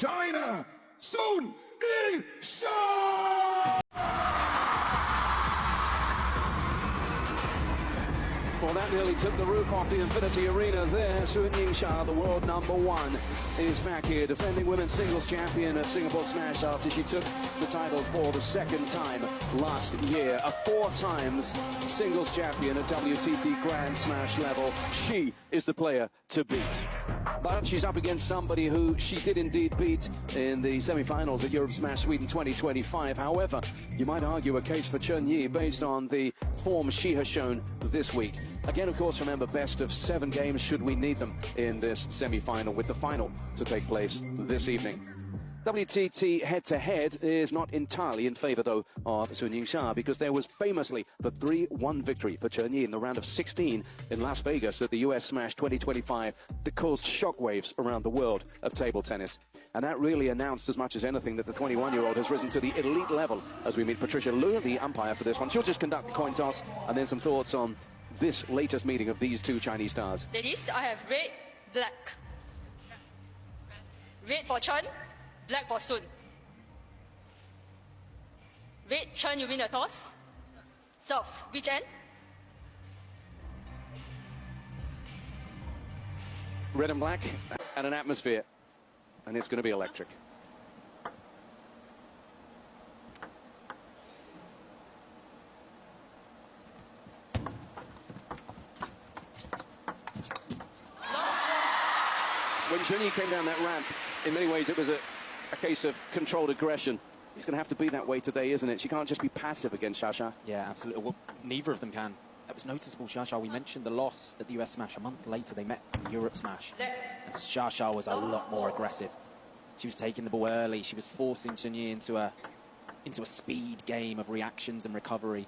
China, Sun Yingsha! Well, that nearly took the roof off the Infinity Arena there. Sun Yingsha, the world #1, is back here defending women's singles champion at Singapore Smash after she took the title for the second time last year. A 4 times singles champion at WTT Grand Smash level. She is the player to beat. But she's up against somebody who she did indeed beat in the semi-finals at Europe Smash Sweden 2025. However, you might argue a case for Chen Yi based on the form she has shown this week. Again, of course, remember, best of 7 games should we need them in this semi-final, with the final to take place this evening. WTT head-to-head is not entirely in favour, though, of Sun Yingsha, because there was famously the 3-1 victory for Chen Yi in the round of 16 in Las Vegas at the US Smash 2025 that caused shockwaves around the world of table tennis. And that really announced as much as anything that the 21-year-old has risen to the elite level as we meet Patricia Liu, the umpire for this one. She'll just conduct the coin toss and then some thoughts on this latest meeting of these two Chinese stars. Ladies, I have red, black. Red for Chen, black for Sun. Red, Chen, you win the toss. Serve, which end? Red and black and an atmosphere, and it's going to be electric. When Chen Yi came down that ramp, in many ways it was a case of controlled aggression. It's going to have to be that way today, isn't it? She can't just be passive against Xia. Yeah, absolutely. Well, neither of them can. That was noticeable, Xia. We mentioned the loss at the US Smash. A month later, they met in the Europe Smash. And Xia was a lot more aggressive. She was taking the ball early. She was forcing Chen Yi into a speed game of reactions and recovery.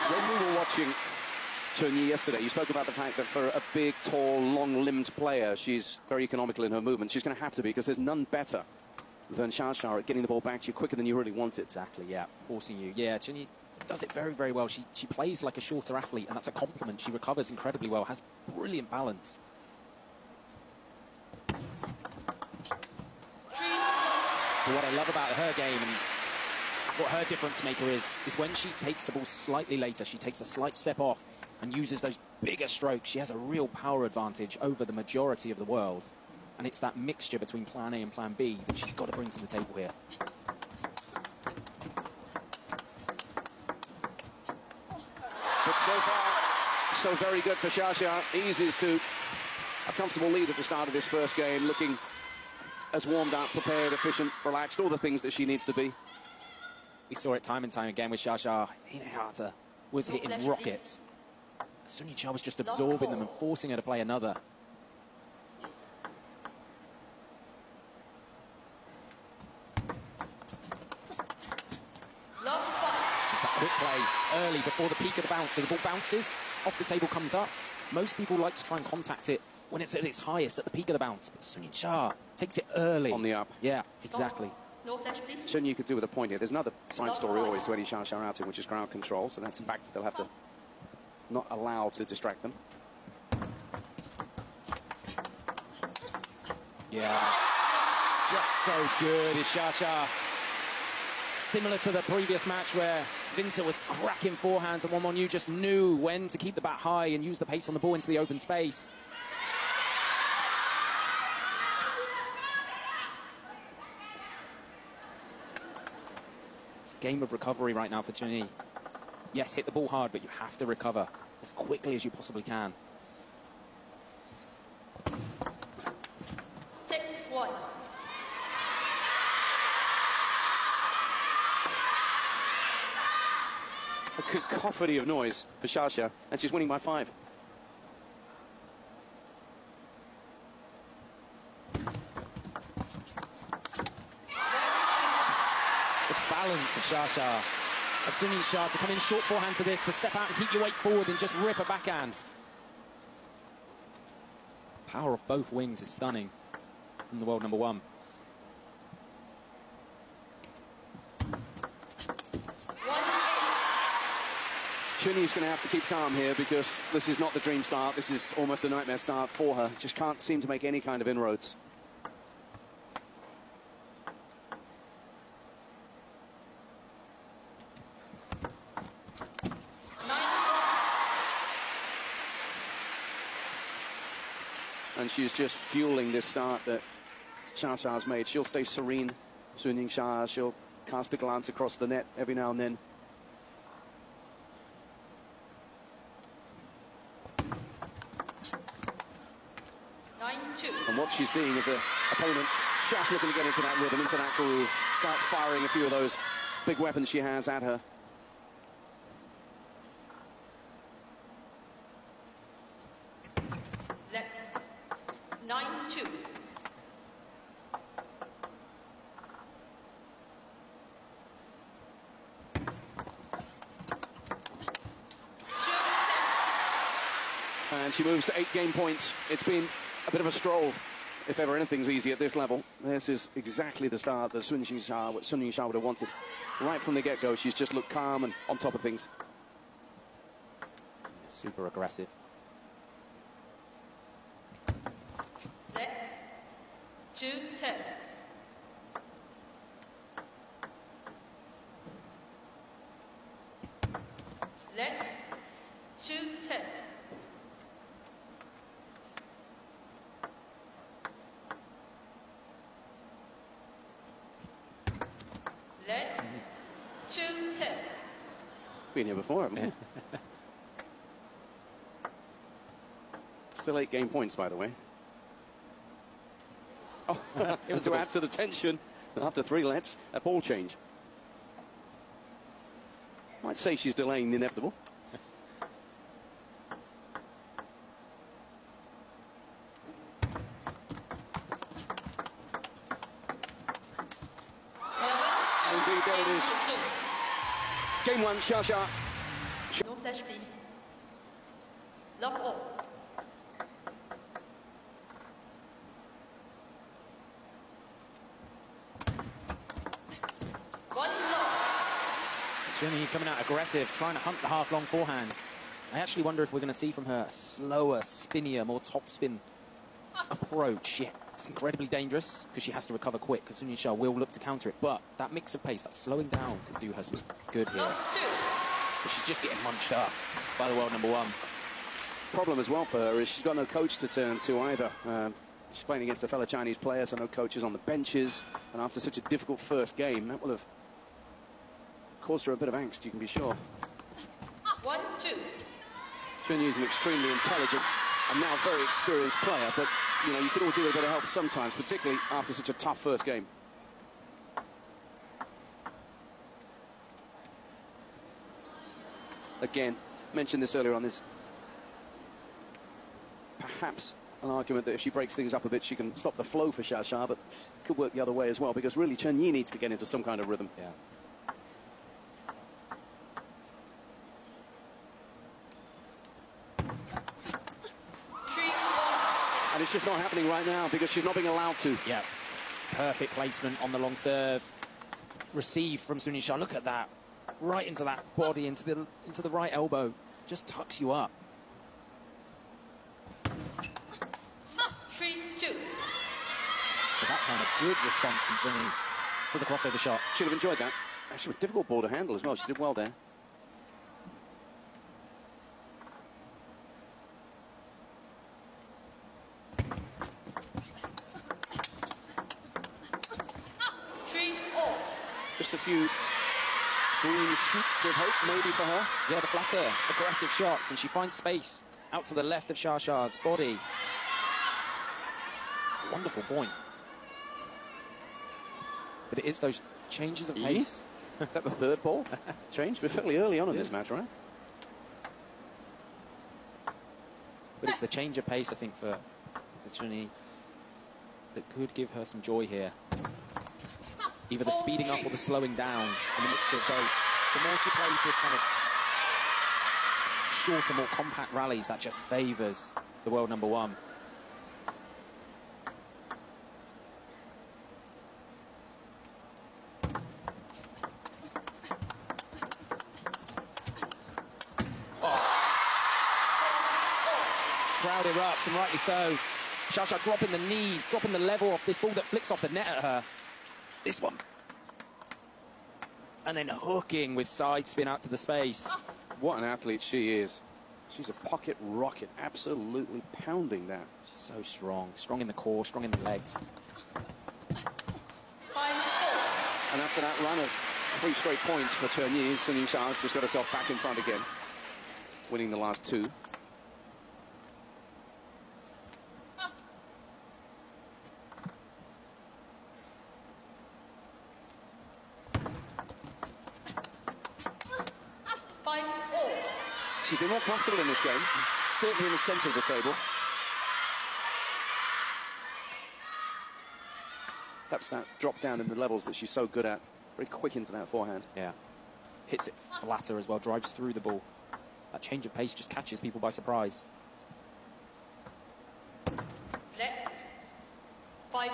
When we were watching Chen Yi yesterday, you spoke about the fact that for a big, tall, long-limbed player, she's very economical in her movement. She's going to have to be, because there's none better than Xia at getting the ball back to you quicker than you really want it. Exactly, yeah. Forcing you. Yeah, Chen Yi does it very, very well. She plays like a shorter athlete, and that's a compliment. She recovers incredibly well, has brilliant balance. But what I love about her game and what her difference maker is when she takes the ball slightly later, she takes a slight step off and uses those bigger strokes. She has a real power advantage over the majority of the world. And it's that mixture between plan A and plan B that she's got to bring to the table here. But so far, so very good for Xia. Eases to a comfortable lead at the start of this first game, looking as warmed up, prepared, efficient, relaxed, all the things that she needs to be. We saw it time and time again with Xia. Hinata was hitting rockets. Sun Yingsha was just absorbing them and forcing her to play another. It's that quick play early before the peak of the bounce. So the ball bounces, off the table comes up. Most people like to try and contact it when it's at its highest, at the peak of the bounce. But Sun Yingsha takes it early. On the up. Yeah, exactly. No flash, please. Chen Yi could do with a point here. There's another side story always to any Xia outing, which is crowd control. So that's a fact that they'll have to not allow to distract them. Yeah, just so good is Xia. Similar to the previous match where Vinta was cracking forehands and Won Yu just knew when to keep the bat high and use the pace on the ball into the open space. It's a game of recovery right now for Chen Yi. Yes, hit the ball hard, but you have to recover as quickly as you possibly can. 6-1. A cacophony of noise for Xia, and she's winning by 5. The balance of Xia. Of Sun Yingsha to come in short forehand to this, to step out and keep your weight forward and just rip a backhand. Power of both wings is stunning from the world #1. Chun-Yi's going to have to keep calm here because this is not the dream start. This is almost a nightmare start for her. Just can't seem to make any kind of inroads. And she's just fueling this start that Yingsha's made. She'll stay serene, Yingsha. She'll cast a glance across the net every now and then. And what she's seeing is an opponent just looking to get into that rhythm, into that groove, start firing a few of those big weapons she has at her. Left. 9-2. And she moves to 8 game points. It's been a bit of a stroll, if ever anything's easy at this level. This is exactly the start that Sun Yingsha would have wanted. Right from the get-go, she's just looked calm and on top of things. Super aggressive. Left. 2-10. Left. 2-10. Left. 2-10. Been here before, haven't we? Still 8 game points, by the way. Oh, it was to add to the tension. After 3 lets, a ball change. Might say she's delaying the inevitable. Indeed, there it is. Game 1, Xia. No flash, please. Love all. One love. Chun-Yi coming out aggressive, trying to hunt the half-long forehand. I actually wonder if we're going to see from her a slower, spinnier, more topspin approach. Yeah, it's incredibly dangerous because she has to recover quick because Sun Yingsha will look to counter it. But that mix of pace, that slowing down, can do her some good here. Love 2. But she's just getting munched up by the world number 1. Problem as well for her is she's got no coach to turn to either. She's playing against a fellow Chinese player, so no coaches on the benches. And after such a difficult first game, that will have caused her a bit of angst, you can be sure. 1-2. Chun-Yi is an extremely intelligent and now very experienced player, but you know, you could all do a bit of help sometimes, particularly after such a tough first game. Again, mentioned this earlier on, this perhaps an argument that if she breaks things up a bit, she can stop the flow for Xia, but it could work the other way as well, because really Chun-Yi needs to get into some kind of rhythm. Yeah. And it's just not happening right now because she's not being allowed to. Yeah. Perfect placement on the long serve. Receive from Sun Yingsha. Look at that. Right into that body, into the right elbow. Just tucks you up. 3-2. But that time a good response from Sun Yi to the crossover shot. Should have enjoyed that. Actually, a difficult ball to handle as well. She did well there. Just a few green shoots of hope, maybe, for her. Yeah, the flatter, aggressive shots, and she finds space out to the left of Xia's body. Wonderful point. But it is those changes of pace. Is that the 3rd ball change? We're fairly early on in this match, right? But it's the change of pace, I think, for Chun-Yi that could give her some joy here. Either the speeding up or the slowing down, and the mixture of both. The more she plays this kind of shorter, more compact rallies, that just favours the world number 1. crowd erupts, and rightly so. Xia dropping the knees, dropping the level off this ball that flicks off the net at her. This one. And then hooking with side spin out to the space. What an athlete she is. She's a pocket rocket, absolutely pounding that. She's so strong. Strong in the core, strong in the legs. And after that run of 3 straight points for Chen Yi, Yingsha's just got herself back in front again, winning the last 2. She's been more comfortable in this game, certainly in the centre of the table. Perhaps that drop down in the levels that she's so good at. Very quick into that forehand. Yeah. Hits it flatter as well, drives through the ball. That change of pace just catches people by surprise. Set. 5-0.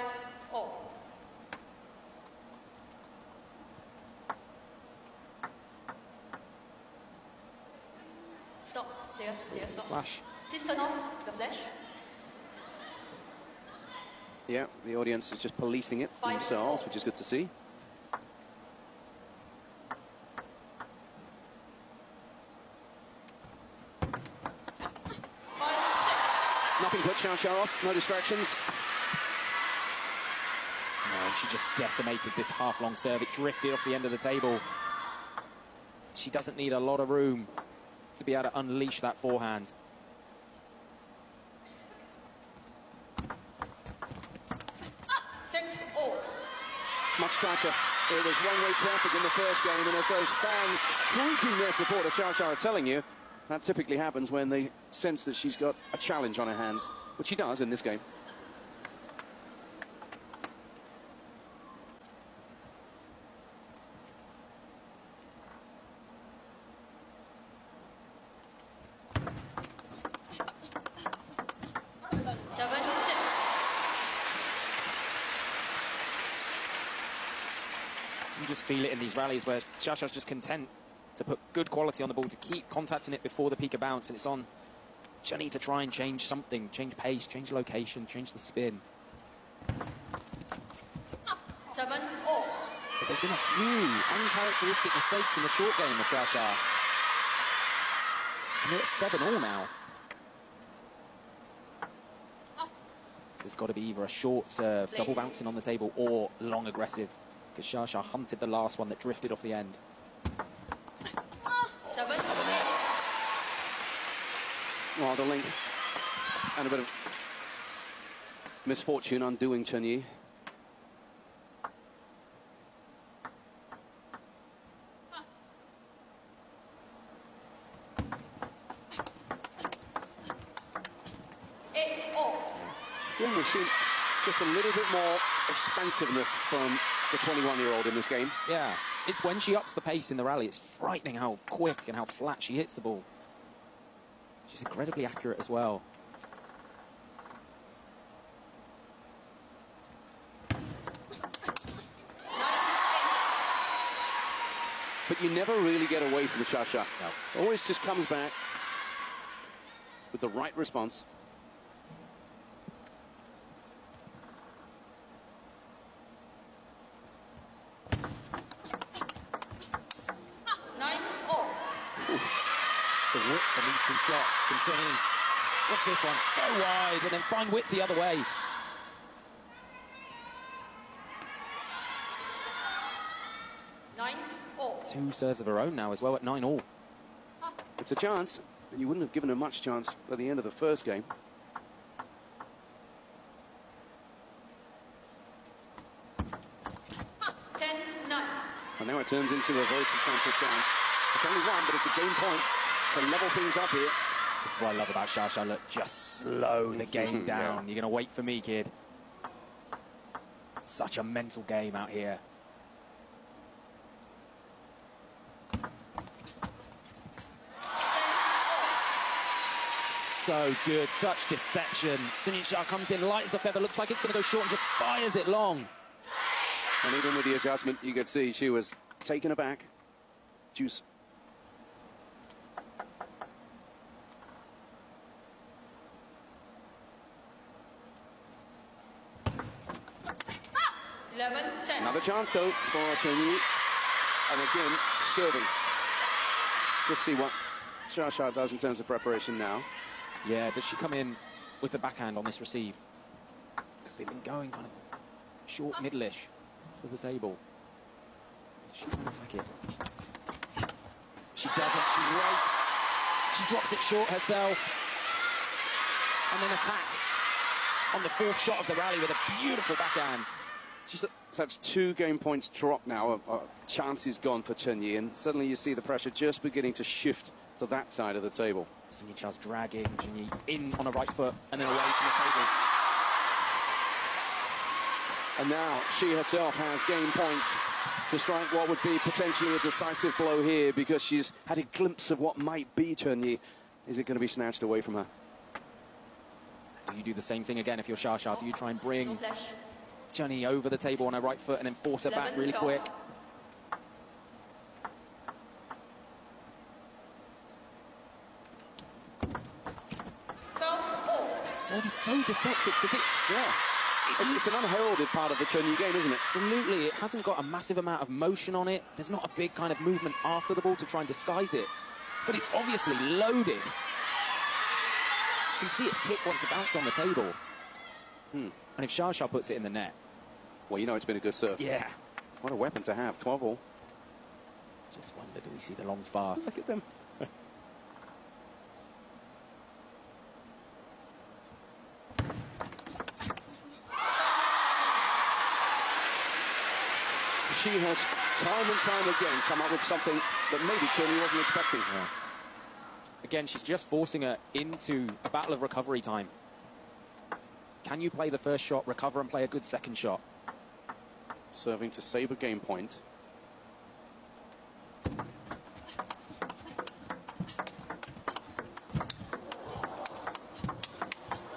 Stop. There. Stop. Flash. Please turn off the flash. Yeah, the audience is just policing it themselves, which is good to see. Nothing put Xiao off, no distractions. No, and she just decimated this half-long serve. It drifted off the end of the table. She doesn't need a lot of room to be able to unleash that forehand. Much tighter. It was one-way traffic in the first game, and as those fans shrieking their support of Xiao are telling you, that typically happens when they sense that she's got a challenge on her hands, which she does in this game. You just feel it in these rallies where Xiao's just content to put good quality on the ball, to keep contacting it before the peak of bounce, and it's on Chen Yi to try and change something, change pace, change location, change the spin. 7-0. But there's been a few uncharacteristic mistakes in the short game of Xiao. And they're at 7-all now. So there's got to be either a short serve, double bouncing on the table, or long aggressive. Because Xiao hunted the last one that drifted off the end. 7. Well, the length and a bit of misfortune undoing Chen Yi. Again, we've seen just a little bit more expansiveness from the 21-year-old in this game. Yeah, it's when she ups the pace in the rally, it's frightening how quick and how flat she hits the ball. She's incredibly accurate as well. But you never really get away from the Xiao. No. Always just comes back with the right response. The width from these 2 shots from Chen Yi. Watch this one, so wide, and then find width the other way. 9-all. 2 serves of her own now as well at 9-all. It's a chance, and you wouldn't have given her much chance at the end of the first game. And now it turns into a very substantial chance. It's only one, but it's a game point to level things up here. This is what I love about Xiao. Look, just slow the game down. You're going to wait for me, kid. Such a mental game out here. So good, such deception. Yingsha comes in light as a feather, looks like it's going to go short and just fires it long. And even with the adjustment, you could see she was taken aback. Juice. Another chance, though, for Chen Yi. And again, serving. Just see what Xia does in terms of preparation now. Yeah, does she come in with the backhand on this receive? Because they've been going kind of short, middle-ish to the table. She can attack it. She doesn't, she waits. She drops it short herself. And then attacks on the fourth shot of the rally with a beautiful backhand. So that's 2 game points drop now. A chance is gone for Chen Yi, and suddenly you see the pressure just beginning to shift to that side of the table. Sun Yingsha's dragging Chen Yi in on a right foot and then away from the table. And now she herself has game point to strike what would be potentially a decisive blow here, because she's had a glimpse of what might be Chen Yi. Is it going to be snatched away from her? Do you do the same thing again if you're Xia? Do you try and bring No flash. Chen Yi over the table on her right foot and then force her back really quick? Serve is so deceptive because It's an unheralded part of the Chen Yi game, isn't it? absolutely, it hasn't got a massive amount of motion on it. There's not a big kind of movement after the ball to try and disguise it, but it's obviously loaded. You can see it kick once it bounces on the table. And if Xia puts it in the net, Well, you know it's been a good serve. yeah. What a weapon to have, 12-all. Just wonder, do we see the long fast? Look at them. She has time and time again come up with something that maybe Chen Yi wasn't expecting. Yeah. Again, she's just forcing her into a battle of recovery time. Can you play the first shot, recover and play a good second shot? Serving to save a game point.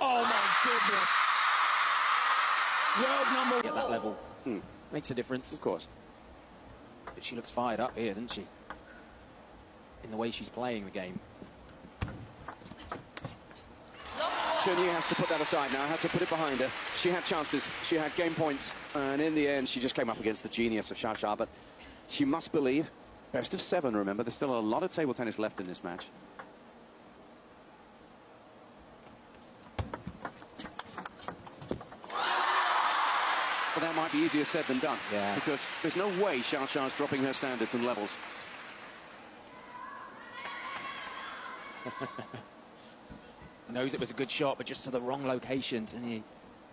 Oh my goodness! World number at that level. Makes a difference. Of course. But she looks fired up here, doesn't she? In the way she's playing the game. Chen Yi has to put that aside now, has to put it behind her. She had chances, she had game points, and in the end she just came up against the genius of Xia, but she must believe. Best of 7, remember, there's still a lot of table tennis left in this match. But that might be easier said than done. Yeah. Because there's no way Xia's dropping her standards and levels. Knows it was a good shot, but just to the wrong locations, and he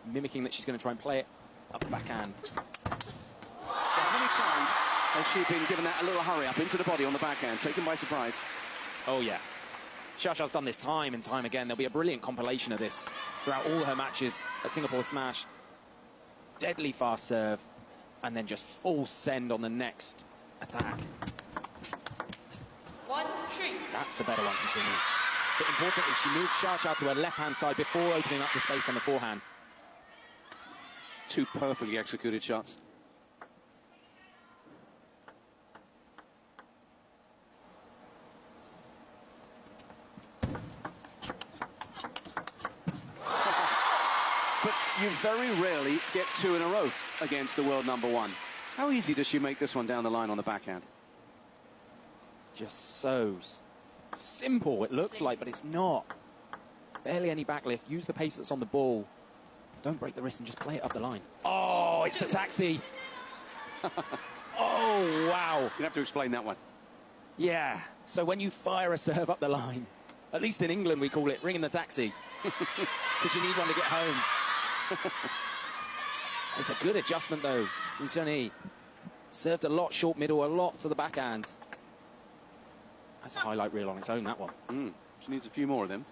mimicking that she's going to try and play it up the backhand. So many times has she been given that a little hurry up into the body on the backhand, taken by surprise. Oh yeah, Xia's done this time and time again. There'll be a brilliant compilation of this throughout all her matches at Singapore Smash. Deadly fast serve, and then just full send on the next attack. 1-3. That's a better one from Sun Yi. But importantly, she moved Xia to her left-hand side before opening up the space on the forehand. 2 perfectly executed shots. But you very rarely get 2 in a row against the world number 1. How easy does she make this one down the line on the backhand? Just so simple, it looks like, but it's not. Barely any backlift. Use the pace that's on the ball. Don't break the wrist and just play it up the line. Oh, it's a taxi. Oh, wow. You have to explain that one. Yeah. So when you fire a serve up the line, at least in England we call it ringing the taxi. Because you need one to get home. It's a good adjustment, though, from Chen Yi. Served a lot short middle, a lot to the backhand. That's a highlight reel on its own, that one. She needs a few more of them.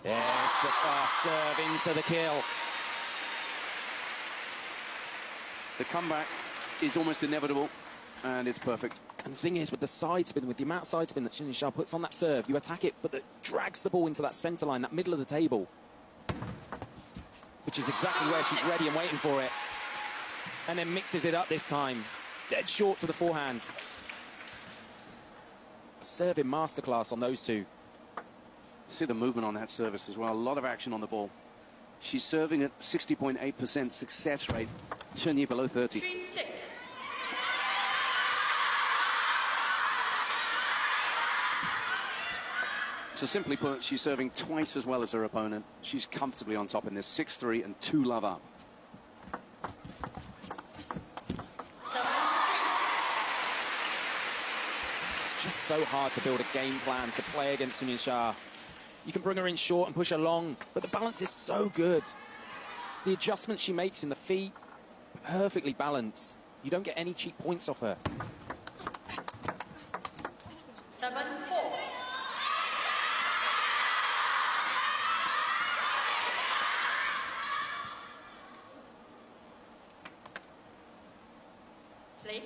There's the fast serve into the kill. The comeback is almost inevitable, and it's perfect. And the thing is, with the side spin, with the amount of side spin that Chen Yi puts on that serve, you attack it, but that drags the ball into that centre line, that middle of the table, which is exactly where she's ready and waiting for it. And then mixes it up this time. Dead short to the forehand. A serving masterclass on those two. See the movement on that service as well. A lot of action on the ball. She's serving at 60.8% success rate. Chen Yi below 30. 3-6. So simply put, she's serving twice as well as her opponent. She's comfortably on top in this 6-3 and 2 love up. It's just so hard to build a game plan to play against Yingsha. You can bring her in short and push her long, but the balance is so good. The adjustments she makes in the feet, perfectly balanced. You don't get any cheap points off her. 7-4. Play.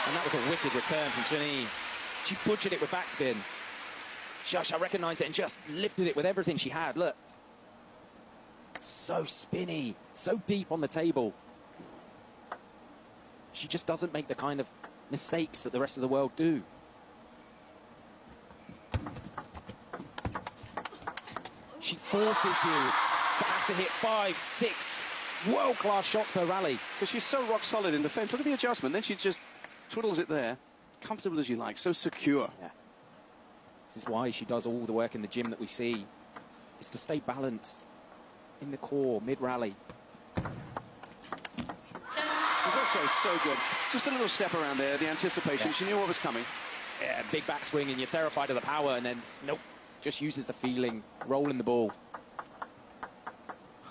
And that was a wicked return from Chen Yi. She butchered it with backspin. Xia recognised it and just lifted it with everything she had. Look. So spinny, so deep on the table. She just doesn't make the kind of mistakes that the rest of the world do. She forces you to have to hit 5, 6 world-class shots per rally. Because she's so rock solid in defense. Look at the adjustment. Then she just twiddles it there. Comfortable as you like. So secure. Yeah. This is why she does all the work in the gym that we see. Is to stay balanced in the core, mid-rally. She's also so good. Just a little step around there, the anticipation. Yeah. She knew what was coming. Yeah, big backswing and you're terrified of the power, and then, nope, just uses the feeling, rolling the ball.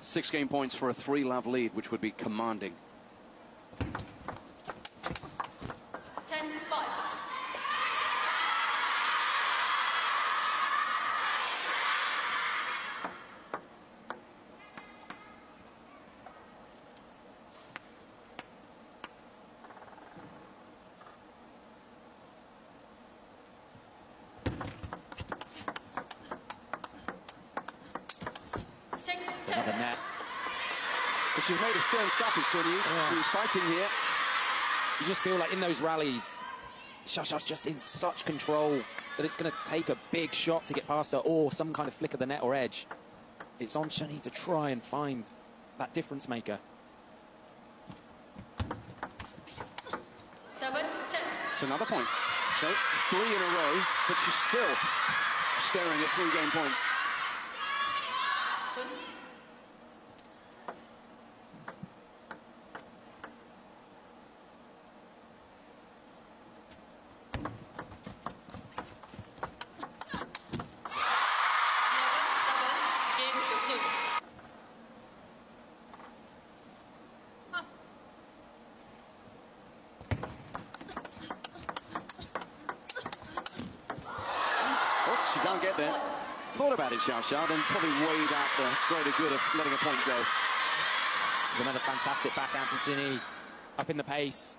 6 game points for a 3-love lead, which would be commanding. 10-5. Another net. But she's made a stern stoppage, Chen Yi. Yeah. She's fighting here. You just feel like in those rallies, Xiao's just in such control that it's going to take a big shot to get past her, or some kind of flick of the net or edge. It's on Chen Yi to try and find that difference maker. 7-10. It's another point. So 3 in a row, but she's still staring at 3 game points. Sun. She can't get there. Thought about it, Xia, then probably weighed out the greater good of letting a point go. There's another fantastic backhand from Chen Yi. Up in the pace.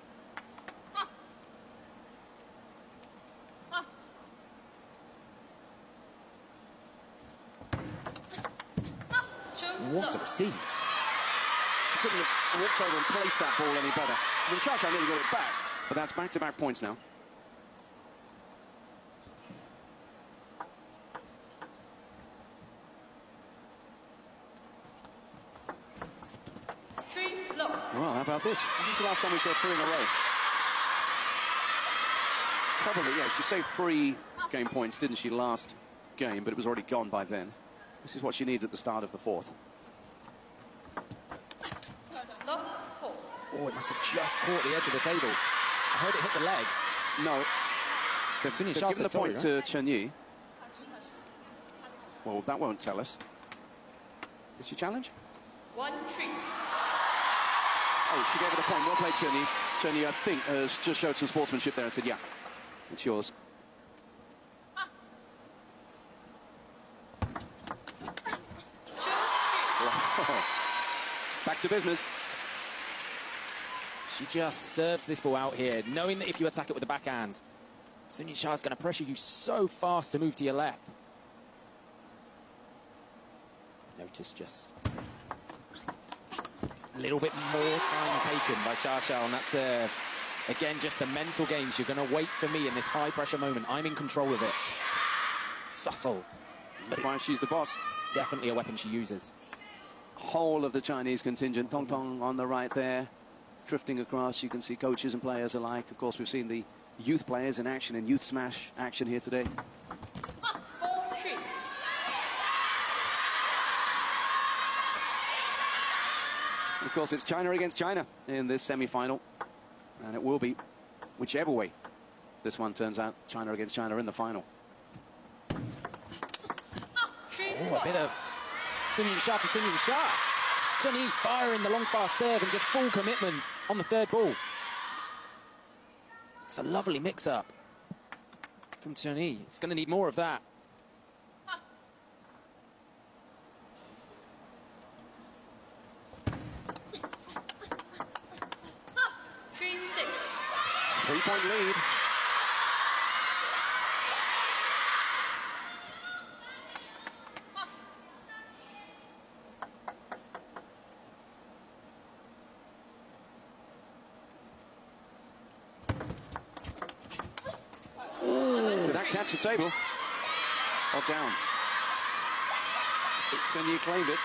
What a receive. She couldn't have walked over and placed that ball any better. I mean, Xia nearly got it back, but that's back-to-back points now. Well, how about this? When's the last time we saw 3 in a row? Probably, yeah. She saved 3 game points, didn't she, last game, but it was already gone by then. This is what she needs at the start of the 4th. Oh, it must have just caught the edge of the table. I heard it hit the leg. No. They've given the point to Chen Yi. Well, that won't tell us. Did she challenge? 1-3. Oh, she gave it a point. Well played, Chen Yi. Chen Yi, I think, has just showed some sportsmanship there and said, yeah, it's yours. Back to business. She just serves this ball out here, knowing that if you attack it with the backhand, Yingsha is going to pressure you so fast to move to your left. Notice just a little bit more time taken by Xia on that serve. Again, just the mental games. You're going to wait for me in this high-pressure moment. I'm in control of it. Subtle. But why she's the boss. Definitely a weapon she uses. Whole of the Chinese contingent. Tong Tong on the right there. Drifting across. You can see coaches and players alike. Of course, we've seen the youth players in action and youth smash action here today. 4-3. Of course, it's China against China in this semi-final. And it will be, whichever way this one turns out, China against China in the final. Oh, a bit of Yingsha to Yingsha. Chen Yi firing the long fast serve and just full commitment on the third ball. It's a lovely mix-up from Chen Yi. It's going to need more of that. Three-point lead. Did that catch the table? Or down? Then you claimed it.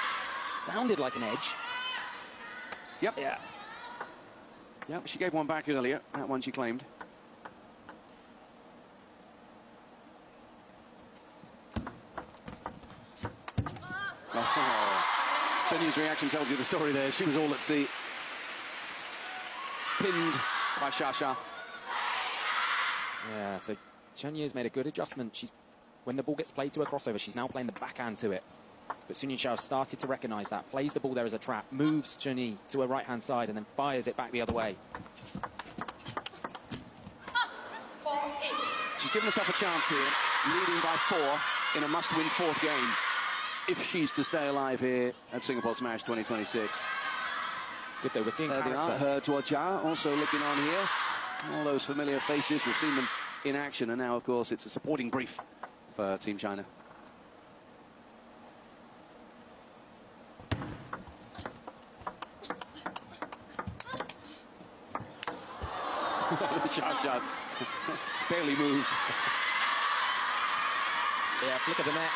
Sounded like an edge. Yep. Yeah. Yep, she gave one back earlier. That one she claimed. Oh. Chen Yi's reaction tells you the story there. She was all at sea. Pinned by Xia. Yeah, so Chen Yi has made a good adjustment. When the ball gets played to her crossover, she's now playing the backhand to it. But Yingsha started to recognise that, plays the ball there as a trap, moves Chen Yi to her right-hand side and then fires it back the other way. 4-8. She's given herself a chance here, leading by 4 in a must-win 4th game, if she's to stay alive here at Singapore Smash 2026. It's good though, we're seeing There they character. are, her Tuojia also looking on here. All those familiar faces, we've seen them in action, and now, of course, it's a supporting brief for Team China. Xia barely moved. Yeah, flick of the net.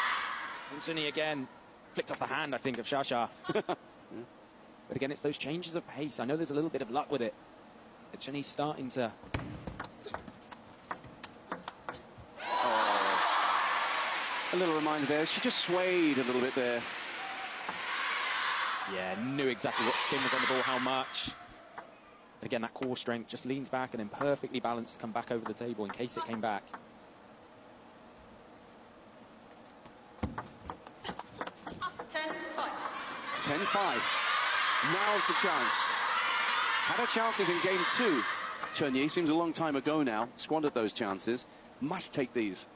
And Chen Yi again flicked off the hand, I think, of Xia. But again, it's those changes of pace. I know there's a little bit of luck with it. But Chen Yi's starting to... Oh. A little reminder there. She just swayed a little bit there. Yeah, knew exactly what spin was on the ball, how much. And again, that core strength just leans back and then perfectly balanced to come back over the table in case it came back. 10-5. 10-5. Now's the chance. Had her chances in game 2. Chen Yi, seems a long time ago now. Squandered those chances. Must take these.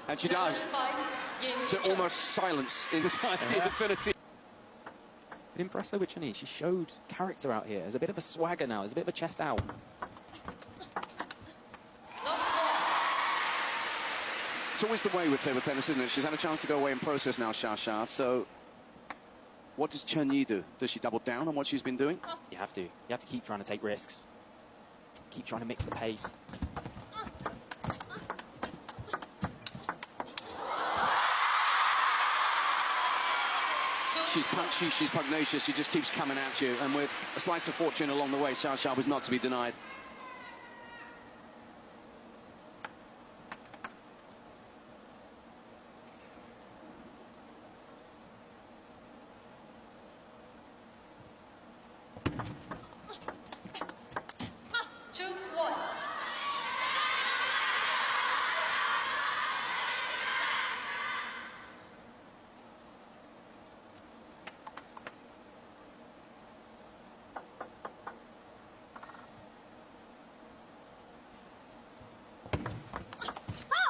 And she does. 5. To almost silence in this infinity. Impressed though with Chen Yi. She showed character out here. There's a bit of a swagger now. There's a bit of a chest out. It's always the way with table tennis, isn't it? She's had a chance to go away and process now, Xia. So what does Chen Yi do? Does she double down on what she's been doing? You have to. You have to keep trying to take risks. Keep trying to mix the pace. She's punchy, she's pugnacious, she just keeps coming at you. And with a slice of fortune along the way, Xia was not to be denied.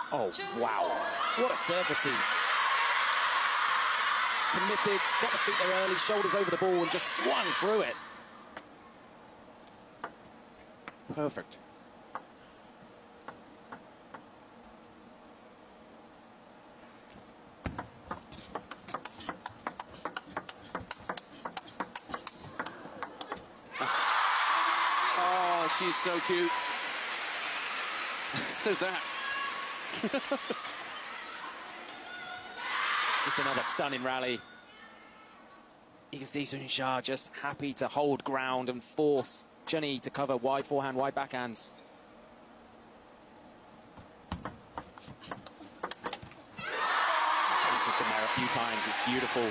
Oh, wow. What a serve receive. Committed, got the feet there early, shoulders over the ball and just swung through it. Perfect. she's so cute. Says that. Just another stunning rally. You can see Yingsha just happy to hold ground and force Chen to cover wide forehand, wide backhands. He's been there a few times. It's beautiful.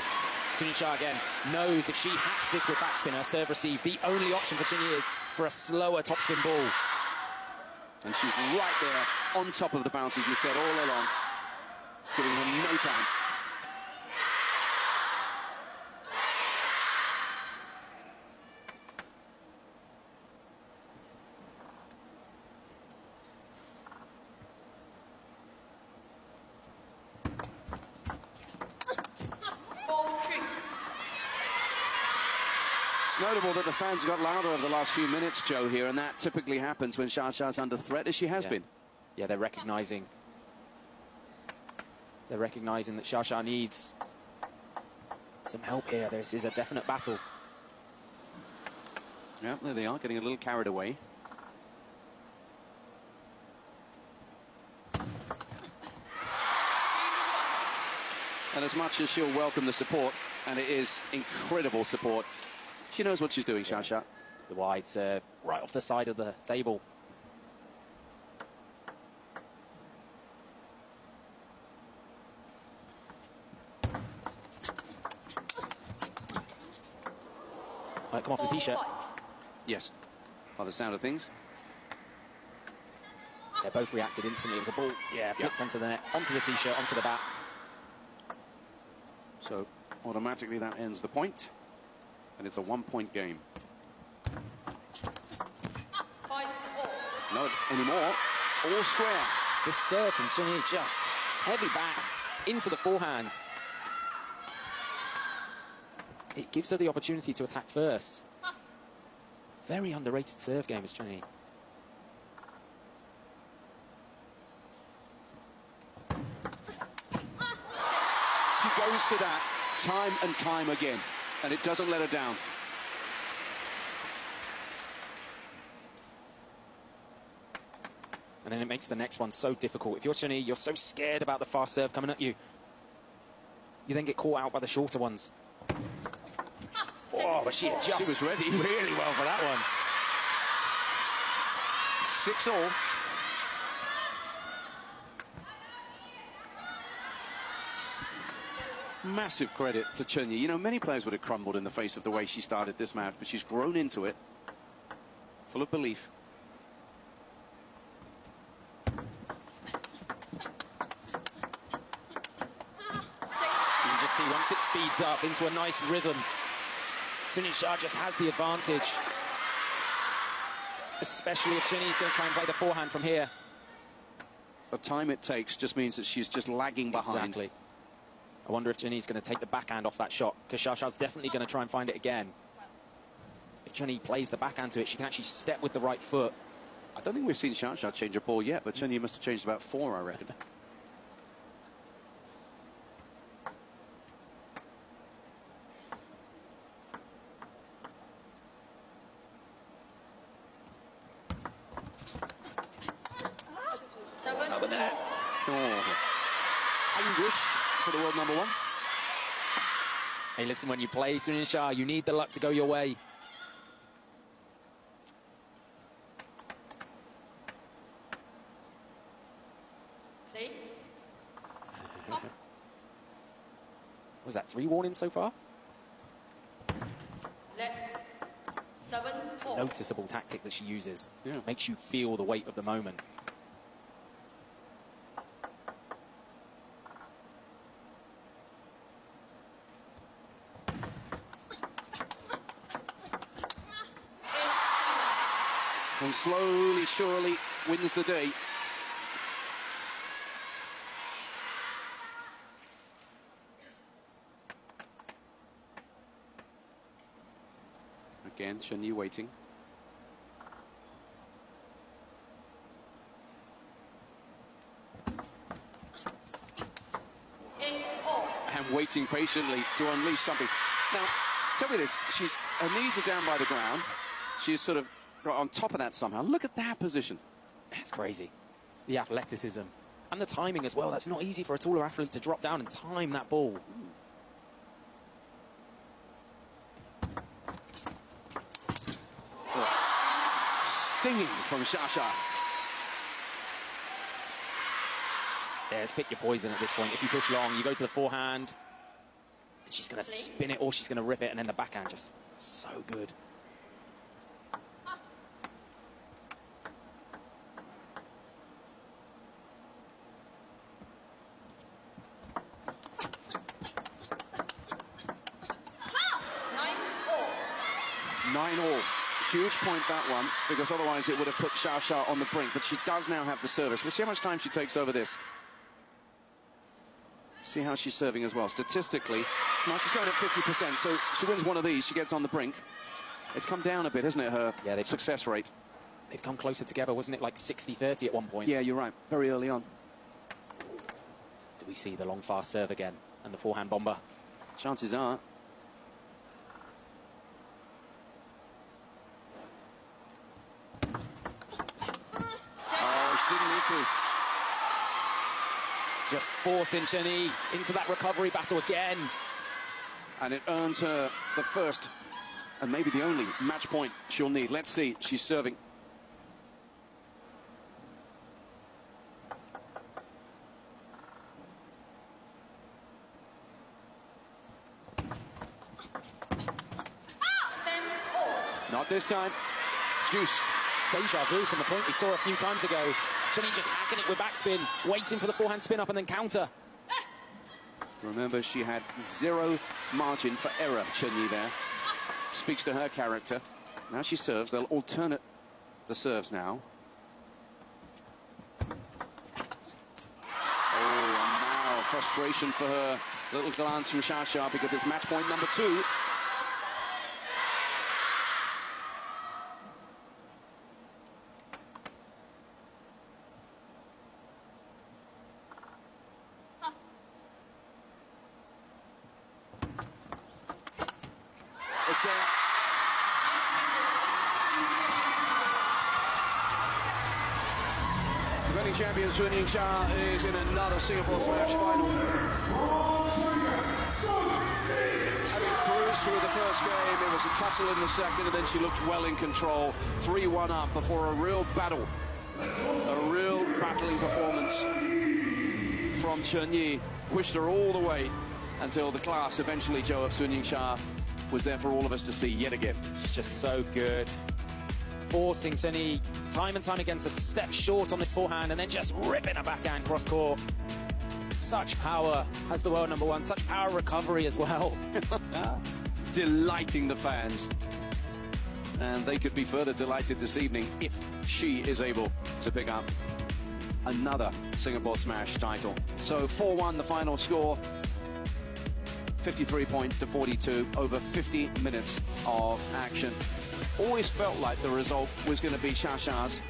Yingsha again knows if she hacks this with backspin, her serve receive, the only option for Chen is for a slower topspin ball. And she's right there on top of the bounce, as you said, all along, giving her no time. It's notable that the fans got louder over the last few minutes, Joe, here, and that typically happens when Xiaoxia's under threat, as she has been. Yeah, they're recognizing that Xiaoxia needs some help here. This is a definite battle. Yeah, there they are, getting a little carried away. And as much as she'll welcome the support, and it is incredible support, she knows what she's doing, Xiaoxia. The wide serve right off the side of the table. Might come off the t-shirt. Yes, by the sound of things. They both reacted instantly. It was a ball, flipped onto the net, onto the t-shirt, onto the bat. So automatically that ends the point, and it's a one-point game. Not anymore. All square. This serve from Chen just heavy back into the forehand. It gives her the opportunity to attack first. Very underrated serve game is Chen. She goes to that time and time again, and it doesn't let her down. And then it makes the next one so difficult. If you're Chen, you're so scared about the fast serve coming at you. You then get caught out by the shorter ones. Oh, but she adjusts. She was ready really well for that one. 6-all. Massive credit to Chen. You know, many players would have crumbled in the face of the way she started this match, but she's grown into it, full of belief. You can just see once it speeds up into a nice rhythm, Yingsha just has the advantage. Especially if Chen's going to try and play the forehand from here. The time it takes just means that she's just lagging behind. Exactly. I wonder if Chen's going to take the backhand off that shot, because Xiaoxia's definitely going to try and find it again. If Chen plays the backhand to it, she can actually step with the right foot. I don't think we've seen Xiaoxia change her ball yet, but Chen must have changed about 4, I reckon. Another net. Oh. Anguish for the world #1. Hey, listen, when you play Yingsha, you need the luck to go your way. Was that 3 warnings so far? Noticeable tactic that she uses. Yeah. Makes you feel the weight of the moment. And slowly, surely wins the day. Again, Chen waiting. And waiting patiently to unleash something. Now, tell me this, her knees are down by the ground. She's sort of got on top of that somehow. Look at that position. It's crazy. The athleticism and the timing as well. That's not easy for a taller athlete to drop down and time that ball. Stinging from Shasha. Yeah, it's pick your poison at this point. If you push long, you go to the forehand, and she's going to spin it or she's going to rip it, and then the backhand just so good. Nine all. Huge point, that one, because otherwise it would have put Shasha on the brink. But she does now have the service. Let's see how much time she takes over this. See how she's serving as well. Statistically, now she's going at 50%, so she wins one of these, she gets on the brink. It's come down a bit, isn't it, her success rate? They've come closer together, wasn't it, like 60-30 at one point? Yeah, you're right. Very early on. Do we see the long, fast serve again and the forehand bomber? Chances are. Didn't need to. Just forcing CHEN into that recovery battle again. And it earns her the first and maybe the only match point she'll need. Let's see. She's serving. Not this time. Juice. Deja vu from the point we saw a few times ago. CHEN just hacking it with backspin, waiting for the forehand spin up and then counter. Remember, she had zero margin for error, CHEN there. Speaks to her character. Now she serves. They'll alternate the serves now. Oh, and now frustration for her. Little glance from Shasha because it's match point number 2. It's there. Defending champion Yingsha is in another Singapore Smash final. Having cruised through the first game, it was a tussle in the second, and then she looked well in control. 3-1 up before a real battle. A real battling performance from CHEN. Pushed her all the way until the class eventually, Joe, of Yingsha was there for all of us to see yet again. It's just so good. Forcing CHEN time and time again to step short on this forehand and then just ripping a backhand cross court. Such power as the world #1, such power recovery as well. Delighting the fans. And they could be further delighted this evening if she is able to pick up another Singapore Smash title. So 4-1 the final score. 53 points to 42 over 50 minutes of action. Always felt like the result was going to be Shasha's